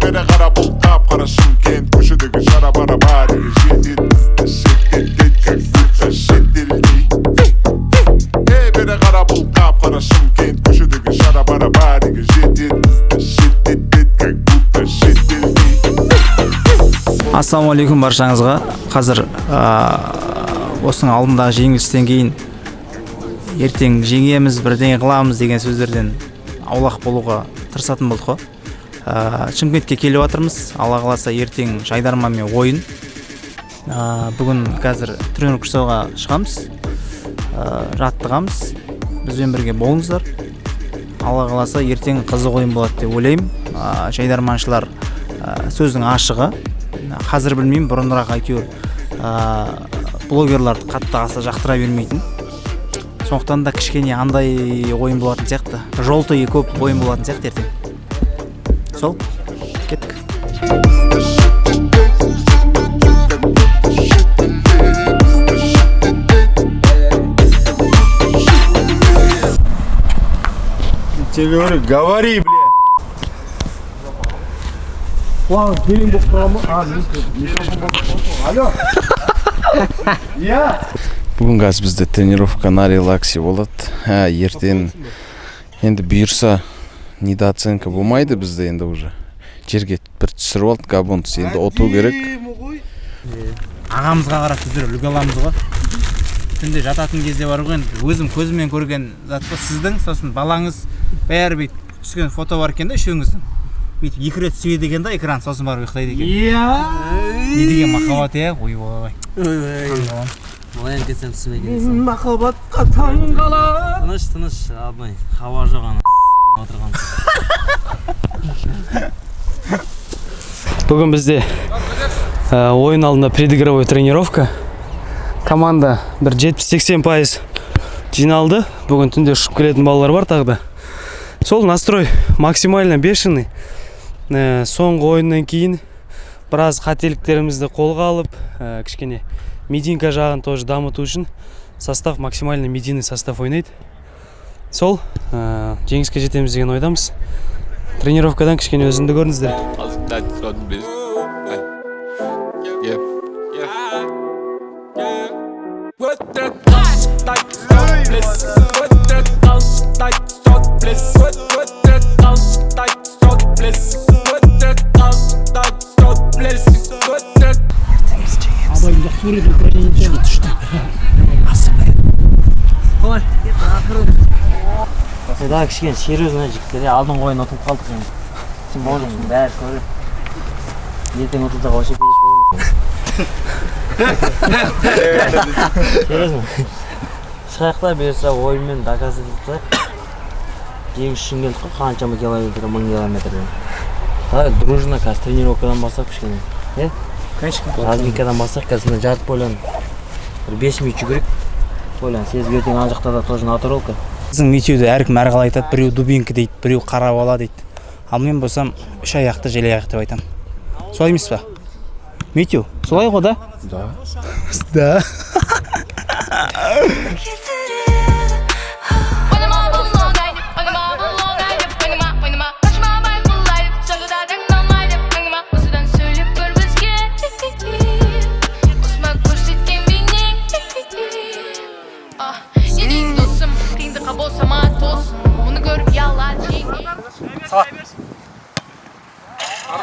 бері қара бұл қап-қара Шымкент көшедегі жара-бара барығы жетеді бізді шеттетеді как будто шетелдей бері қара бұл қап-қара Шымкент көшедегі жара-бара барығы жетеді бізді шеттетеді как будто шетелдей. Ассалаумағалейкум баршаңызға. Қазір осының алдындағы жеңілістен кейін ертең жеңеміз, бірдеңе қыламыз деген сөздерден аулақ болуға тырысатын болдық қой. Шымкентке келіп жатырмыз. Алла қаласа ертең жайдарманмен ойын. Бүгін қазір тренировка жасауға шығамыз. Жаттығамыз. Бізбен бірге болыңыздар. Алла қаласа ертең қызық ойын болады деп ойлаймын. Жайдарманшылар сөздің ашығы. Қазір білмеймін, бұрынырақ әйтеуір блогерларды қатты аса жақтыра бермейтін. Сондықтан да кішкене андай ойын болатын сияқты. Жолтыйы көп ойын болатын сияқты ертең. Сол, кеттік. Тебе говорю, говори, бля. План келин болып тұрамы? Микрофон болып тұрамы? Алло. Я. Бүгін қазір бізде тренировка на релаксе болады. Ертең енді бұйырса недооценка болмайды бізде енді уже. Жерге бір түсіріп алды габонтус, енді оту керек. Ағамызға қарап біздер үлгі аламыз ғой. Түнде жататын кезде бар ғой, өзім көзіммен көрген зат қой сіздің, сосын балаңыз бәрі бүйтіп түскен фото бар екен да үшеуіңіздің. Бүйтіп екі рет сүйеді екен да экран, сосын барып ұйықтайды екен. Не деген махаббат е? Ойбай. Оян кетсем түсіме келесің. Махаббатқа таңғалам. Тыныш, абай. Хауа жоқ ана отырған. Бүгін бізде ойын алдында предигровой тренировка. Команда бір 70-80% жиналды. Бүгін түнде ұшып келетін балалар бар тағы да. Сол настрой максимально бешеный. Соңғы ойыннан кейін біраз қателіктерімізді қолға алып, кішкене мединка жағын тоже дамыту үшін состав максимально медийный состав ойнайды. Сол жеңіске жетеміз деген ойдамыз. Тренировкадан кішкене өзіңді көріңіздер. Да, кішкене серьезно жігіттер, алдын ойын ұтып қалдық енді. Сен болдың, бәрі көріп. Ертең ұтылдық вообще келеш болдың. Серьезно. Шықақта берсе ойынмен доказательдік. Жеңіс үшін келдік қой, қаншама километр, 1000 километрден. Дружина қазір тренировкадан бастап кішкене. Разминкадан бастап қазір жарты полян. 5 минут жүгірік. Полян, сез ертең ана жақта да тоже натуралка. Біздің метеуді әркім әрқалай айтады, біреу дубинка дейді, біреу қара бала дейді. Ал мен болсам үш аяқты, жел аяқты деп айтамын. Солай емес па? Метеу, солай ғой да? Да.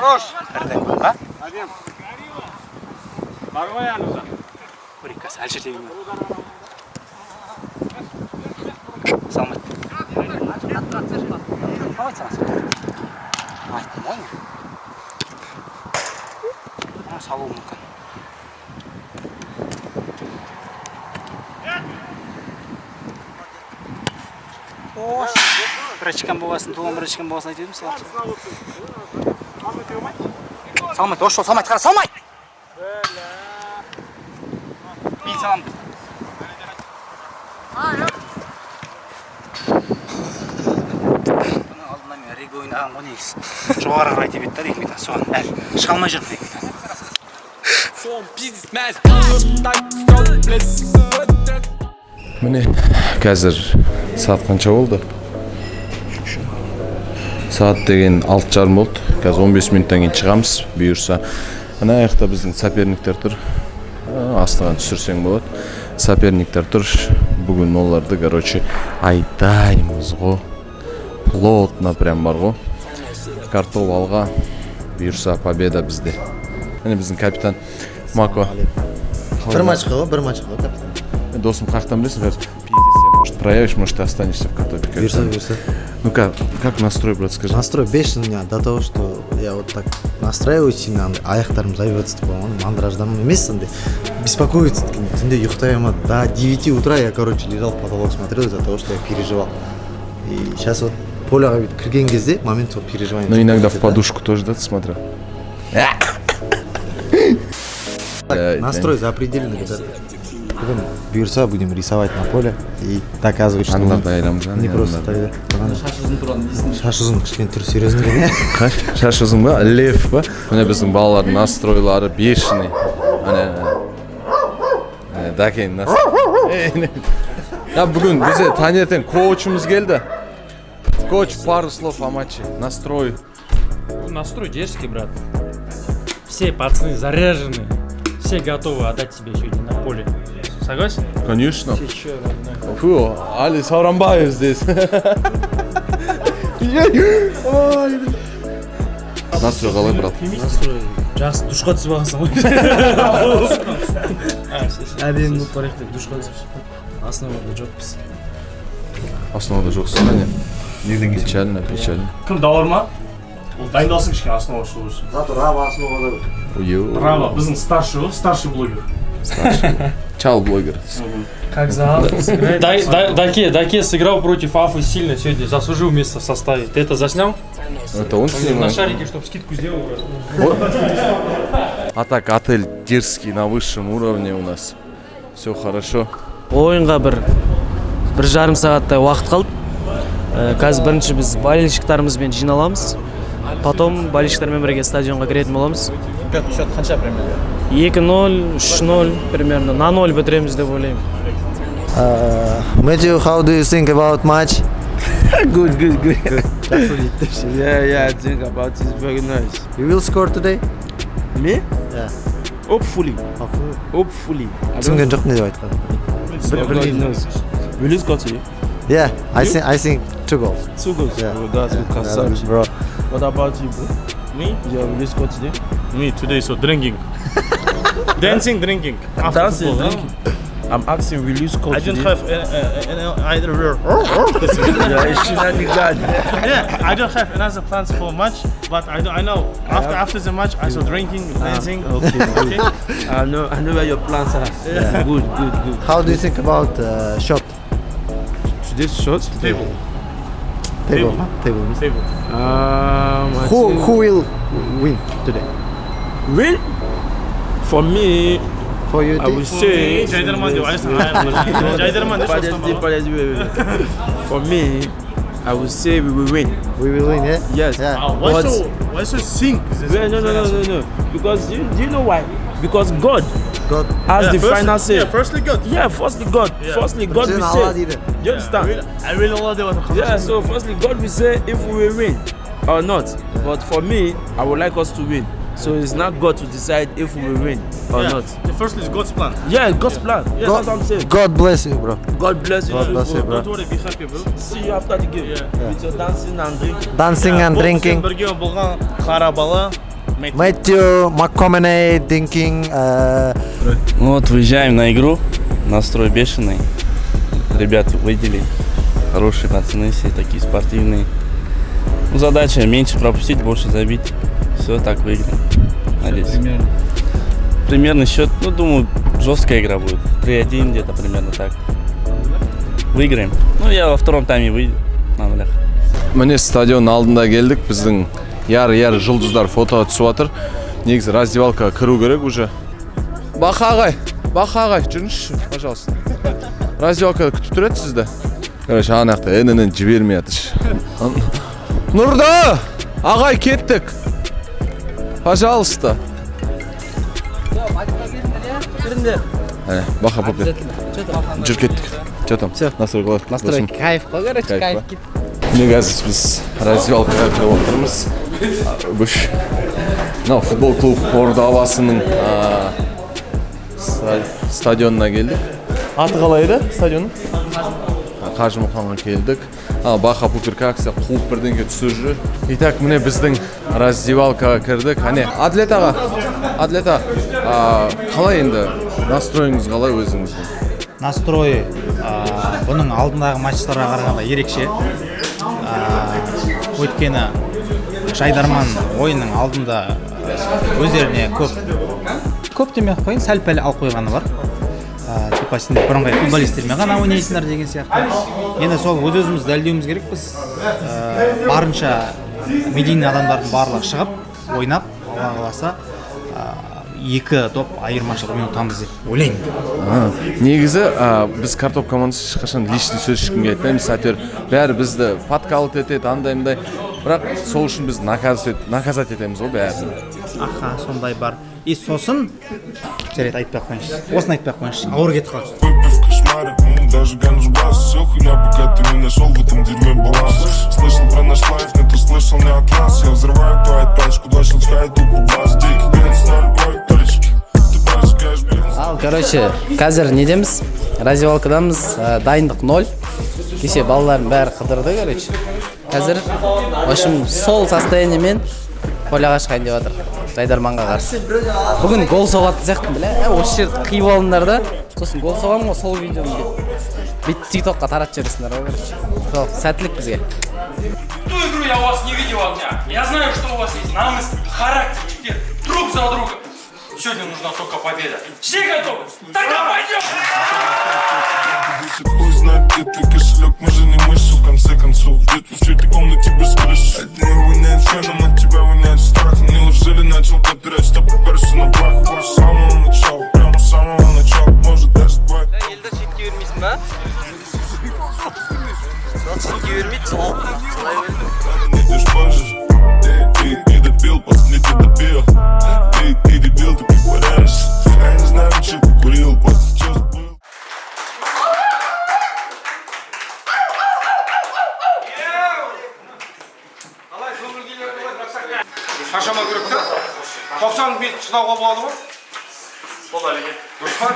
Хорош. А? Адем. Бар ғой аныза. Көрейік, әлші тегін. Салмайды. Қалай саласың? Айттым ғой. Салуы мүмкін. Бір очкам болғасын, туған бір очкам болғасын айтып едім саған. Салмайды, ош жол салмайды, қара салмайды! Бей саламды. Алдынан мен рег ойнаған ғой негіз. Жоғары қарай теп еттер 2 метр, соған әр шыға алмай жүріп 2 метр. Міне, қазір саат қанша болды? Saat деген 6:30 болды. Қазір 15 минуттан кейін шығамыз, бұйырса. Ана аяқта біздің соперниктер тұр. Астыған түсірсең болады. Соперниктер тұр. Бүгін оларды, короче, айтаймыз ғой. Плотно прям бар ғой. Картоп алға. Бұйырса победа бізде. Міне біздің капитан Мако. Бір матч қой, капитан. Досым қақтан білесің, қазір пиздец, может проявишь, может ты останешься в картопе. Верса. Ну как настрой, брат, скажи? Настрой бешеный у меня до того, что я вот так настраиваюсь сильно, аяқтарым зайватсып қойған, мандраждан емес андай беспокоиться, түнде ұйықтай алмады. До 9 утра я, короче, лежал в потолок, смотрел из-за того, что я переживал. И сейчас вот поляға бүйтіп кірген кезде момент сол переживания. Ну иногда в подушку тоже, да, ты смотрел? Настрой запредельный, ребята. Бүгін бұйырса будем рисовать на поле и доказывать, что не просто тогда. Шаш ұзын кішкене түр серьезный екен. Шаш ұзын ба? Лев ба? Міне біздің балалардың настройлары бешеный. Міне дәкен настрой. Бүгін бізде таңертең коучымыз келді. Коуч, пару слов о матче. Настрой. Настрой дерзкий, брат. Все пацаны заряжены. Все готовы отдать тебе сегодня на поле. Согласен? Конечно. Фу, Али Сауранбаев здесь. Настрой қалай, брат? Настрой. Жақсы душқа түсіп алғансың ғой. Әдемі болып барайық деп душқа түсіп. Основада жоқпыз. Основада жоқсың ба не? Печально. Кім дауыр ма? Ол дайындалсын кішкене основа шығу үшін. Зато Рава основада. Рава, біздің старший блогер. Чал блогер. Как за Афу сыграет? Даке сыграл против Афы сильно сегодня, заслужил место в составе. Ты это заснял? Это он снимал? На шарике, чтобы скидку сделал. А так, отель дерзкий на высшем уровне у нас. Все хорошо. Ойынға бір жарым сағаттай уақыт қалды. Қазір бірінші біз болельщиктарымызбен жиналамыз. Потом болельщиктармен бірге стадионға кіретін боламыз. Счет қанша примерно? 2-0, 3-0 примерно. На 0 бітіреміз деп ойлаймын. Matthew, how do you think about match? Good. Yeah, I think about it very nice. You will score today? Me? Yeah. Hopefully. Түсінген жоқпын деп айтқан. God knows. Will you score today? Yeah, I think 2 goals. 2 goals. Yeah. Oh, that's good. Consumption. Bro. What about you, bro? Me? Yeah, will you score today? Me today, so drinking. Dancing, drinking. Dancing, drinking. I'm asking, will you score I today? don't have either word. Yeah, it's shenanigans. Yeah, I don't have another plans for match, but I know after the match I saw drinking, dancing. Okay, good. I know where your plans are. Yeah. Good. How do you think about shot? Today's shot? Table. Table means. I Who will win today? win? For me, For you, I will say. Жайдарман деп айтсаң, Жайдарман деп Wait. For me, I will say we will win. we will win, yeah? Yes. Yeah. Why so sing? No. Because do you know why? Because God God. has the final say. Yeah, firstly God. Yeah, firstly God. Yeah. Firstly God Sen will Allah say. дейді. You understand? I will Allah деп жатыр. Yeah, so firstly God will say if we will win or not. But for me, I would like us to win. So it's not God to decide if we will win or not. The first is God's plan. Yeah, God's plan. Yeah, God, that's what I'm saying. God bless you, bro. God bless you. God too, bless you, bro. bro. Don't worry, be happy, bro. See you after the game. Yeah. With your dancing and drinking. Dancing and drinking. Бірге болған қара бала. Matthew McConaughey drinking. Ну вот выезжаем на игру, настрой бешеный, ребят выделили, хорошие пацаны, все такие спортивные. Ну, задача меньше пропустить, больше забить, все так выиграем, надеюсь. Примерный счет, ну думаю, жесткая игра будет, 3-1 где-то примерно так. Выиграем, ну я во втором тайме выйду на нулях. Міне стадион алдында келдік, біздің яры жұлдыздар фото түсіп жатыр. Негізі раздевалкаға кіру керек уже. Бақа ағай, жүріңізші, пожалуйста. Раздевалкада күтіп тұрады сізді. Короче, анақта інінен жібермей жатыр. Нұрда! Ағай, кеттік. Пожалуйста. Бақа попет. Жүр кеттік. Че там? Настрой қалай? Настрой кайф қой, короче, кайф. Негазис біз раздевалкаға кіріп отырмыз. Бүш мынау футбол клуб Ордабасының стадионына келдік. Аты қалай еді стадионның? Қажымұқанға келдік. Баха пупирка акция қуып бірденге түсіп жүр. Итак, міне біздің раздевалкаға кірдік. Әне, Адлет аға, қалай енді? Настроеңіз қалай өзіңіздің? Настройы бұның алдындағы матчтарға қарағанда ерекше. Өйткені Жайдарман ойынның алдында өздеріне көп демей-ақ қойын, сәл-пәл алып қойғаны бар. Типа сендер бірыңғай футболистермен ғана ойнайсыңдар деген сияқты. Енді сол өз-өзімізді дәлелдеуіміз керекпіз. Барынша медийный адамдардың барлығы шығып, ойнап, Алла қаласа, 2 топ айырмашылық ұтамыз деп ойлаймын. Негізі біз картоп командасы ешқашан личный сөз ешкімге айтпаймыз. Әйтеуір бәрі бізді подкалт етеді, андай-мындай. Бірақ сол үшін біз наказать етеміз ғой бәрін. Аха, сондай бар. И сосын жарайды айтпай қойыңыз. Осыны айтпай қойыңыз. Ауыр кетіп қалды. Даже гануш бас, все хуйня, пока ты не нашел в этом дерьме баланс. Слышал про наш лайф, но ты слышал не от нас. Я взрываю твою тачку, два щелчка и тупо бас. Дикий бенз, 0 точки. Ты поджигаешь бенз. Ал, короче, қазір недеміз? Раздевалкадамыз, дайындық 0. Кеше балалардың бәрі қыдырды, короче. Қазір, в общем, сол состояниемен поляға шығайын деп жатыр. Жайдарманға қарсы. Бүгін гол соғатын сияқты, біле? Осы жерді қиып алыңдар да. Сосын гол соғамын ғой, сол видеоны бүйтіп тиктокқа таратып жібересіңдер ғой, короче. Сол, сәттілік бізге. Ту игру я у вас не видел огня. Я знаю, что у вас есть намысл, характер, теперь друг за друга. Сегодня нужна только победа. Все готовы? Тогда пойдем! Хуй знает, где ты кошелек, мы же не мыши, в конце концов. Где-то в чьей-то комнате без крыши. От нее воняет феном, от тебя воняет страх. Неужели начал допирать, что попёрся на прах? С самого начала, прямо с самого начала, может даже бывает. Елді шетке бермейсің ба? Шетке бермейді, Не идешь позже. Ты допил, пацаны, ты допил. Ты дебил, ты притворяешься. Я не знаю, что ты курил, просто сейчас был. Шашама керек та? 90 бет шыдауға болады ма? Болады екен. Дұрыс па?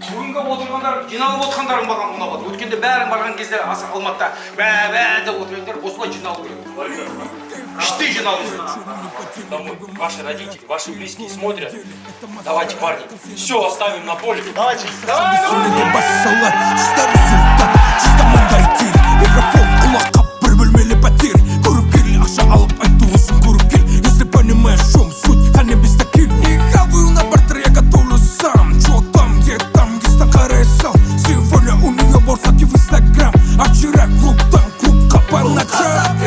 Бүгінгі отырғандар, жиналып отырғандарың маған ұнап отыр. Өткенде бәрің барған кезде Алматыда бә деп отырғандар осылай жиналу керек. Іштей жиналу керек. Ваши родители, ваши близкие смотрят. Давайте, парни, все оставим на поле. Давайте. Если понимаешь, в чем суть, а не без таких. Не хаваю на бартер, я готовлю сам. Чё там, где старый сал. Сегодня у нее борсаки в Инстаграм. А вчера клуб там, клубка по ночам.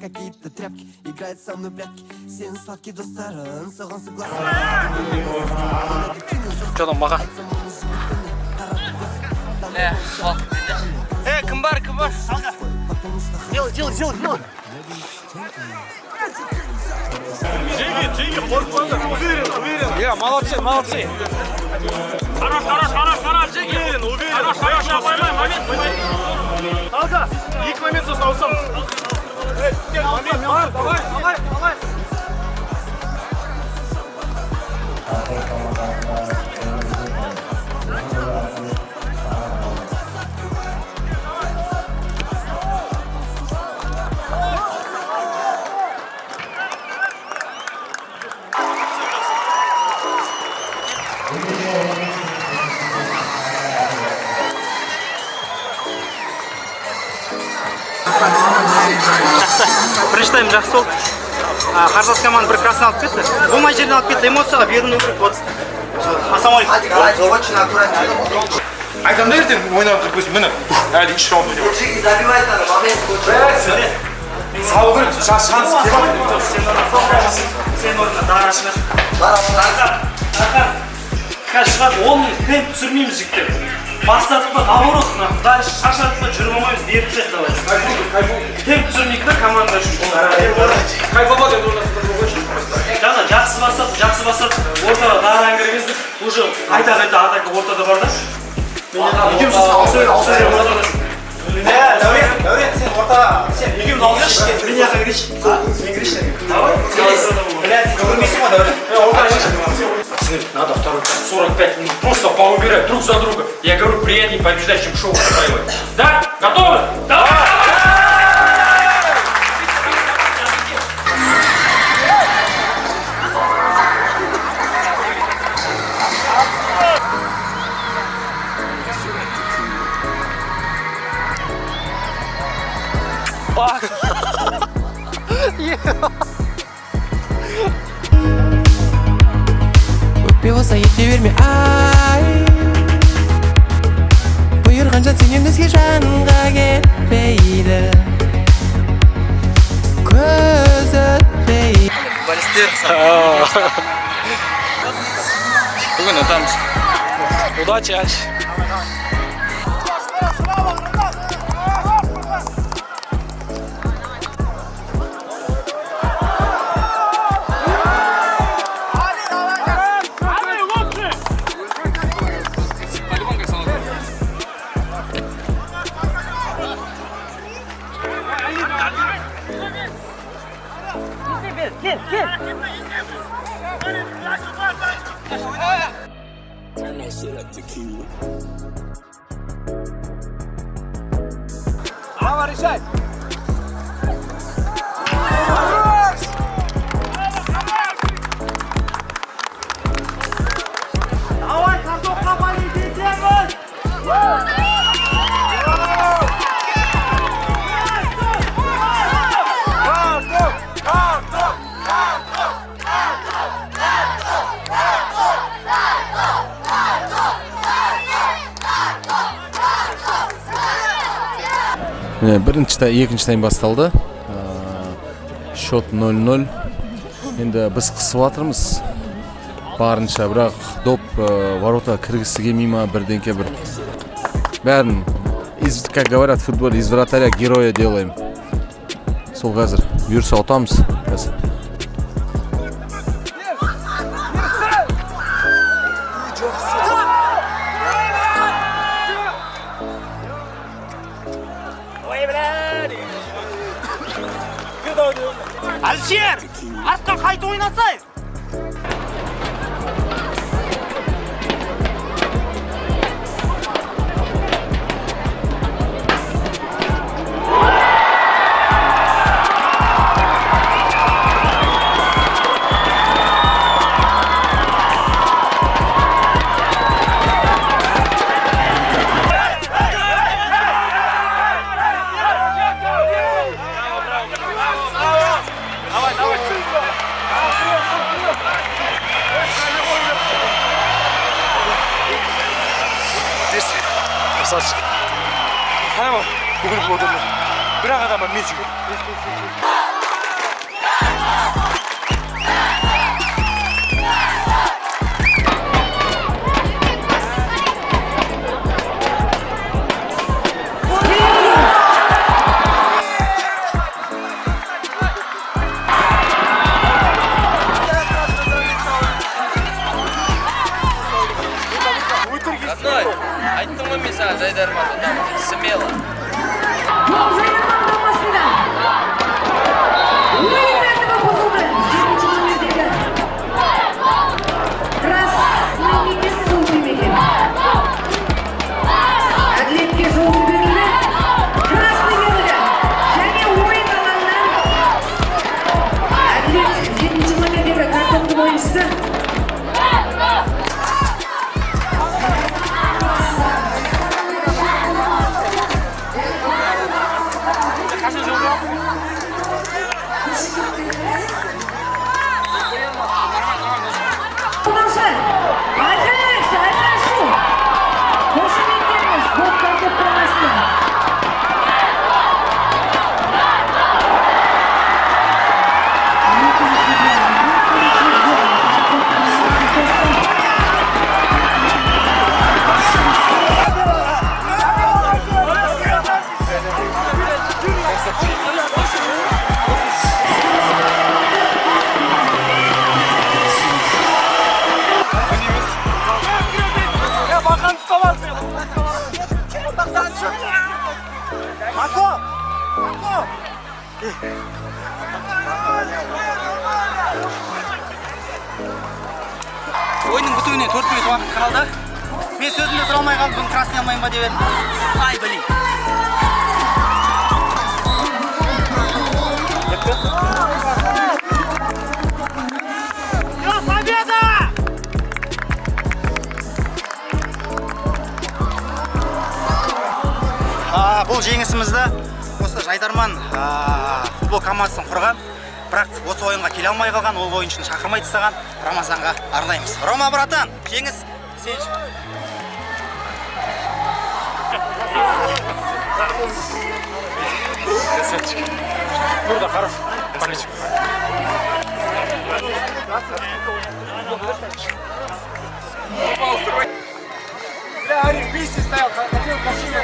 Какие-то тряпки, играет со мной прятки. Сен сладкий достарын, соған согласен. Что там, Маха? Кім бар? Делай. Джиги, қорықпаңдар. Уверен. Молодцы. Хорош, Джиги. Уверен. Хорош, поймай, момент. Алга, 2 момент сосын ауысамыз. Момент, давай. бірінші тайм жақсы болды. Қарсылас команда бір красын алып кетті. Болмай жерден алып кетті, эмоцияға берілу керек болды. Ассалаумағалейкум. Айтамын да ертең ойнап тұрып көзім, міне, әлі 3 раунд ойнап. Салу керек, шанс кеп алып. Сен орнына дара шығар. Қазір шығады, оның темп түсірмейміз жігіттер. Бастадық па, наоборот, дальше шашадық па, жүріп алмаймыз, беріп тастайық давай. Темп түсірмейік та команда үшін. Кайфовал енді орнасында бір қойшы. Жаңа жақсы бастады, ортаға дағыран кіргіздік, уже қайта-қайта атака ортада бар да. Екеуміз Дәурен, сен ортаға, сен екеуміз алғаш, мен яққа кірейші. Мен кірейші. Көрмейсің ма, Дәурен? Надо второй 45 минут просто поубирать друг за друга. Я говорю, приятнее побеждать, чем шоу устраивать. Да? Готовы? Давай! Өкпе ете берме ай, бұйырғанша сенен өзге жанға кетпейді, көз өтпейді. Балістер бүгін ұтамыз. Удачи, Альш. Давай, решай! Давай, картопқа полететеміз! Екінші тайм басталды. Шот 0-0. Енді біз қысып жатырмыз барынша, бірақ доп ворота кіргісі келмей ма, бірдеңке бір. Бәрін, как говорят в футболе, из вратаря героя делаем. Сол қазір бұйырса ұтамыз қазір. Әлшер, артқа қайта ойнасайық. Қана ма? Бүгін отырмын. Бірақ адамға мен жүгір. Айттым ғой мен саған жайдарман ұтамын, смело. 4 минут уақыт қалды. Мен сөзімді тұра алмай қалдым, бүгін красный алмайын ба деп едім. Ай, блин. Бұл жеңісімізді осы Жайдарман футбол командасын құрған, бірақ осы ойынға келе алмай қалған, ол ойыншыны шақырмай тастаған Рамазанға арнаймыз. Рома, братан, жеңіс сен. Burada хорош. Полечек. Бля, Ари, вместе стоял, хотел красиво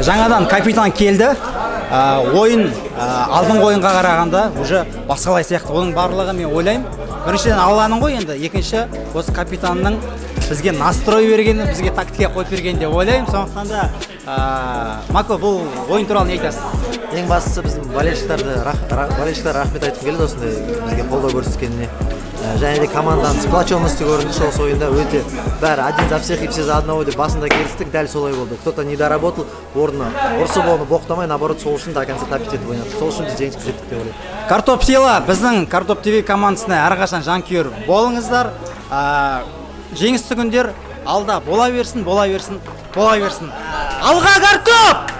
Жаңадан капитан келді. Ойын алдыңғы ойынға қарағанда уже басқалай сияқты. Оның барлығы мен ойлаймын. Біріншіден Алланың ғой енді, екінші осы капитанның бізге настрой бергені, бізге тактика қойып бергені деп ойлаймын. Сондықтан да Мако, бұл ойын туралы не айтасың? Ең бастысы біздің болельшілер рахмет айтқым келеді осындай бізге қолдау көрсеткеніне. Және де команданың сплоченности көрінді осы ойында. Өте бәрі один за всех и все за одного деп басында келістік, дәл солай болды. Кто-то не доработал, орны ұрсып оны боқтамай, наоборот, сол үшін до конца тапить етіп ойнады. Сол үшін біз жеңіске жеттік деп ойлаймын. Картоп сыйла, біздің Картоп ТВ командасына әрқашан жанкүйер болыңыздар. Жеңісті күндер алда бола берсін. Алға Картоп!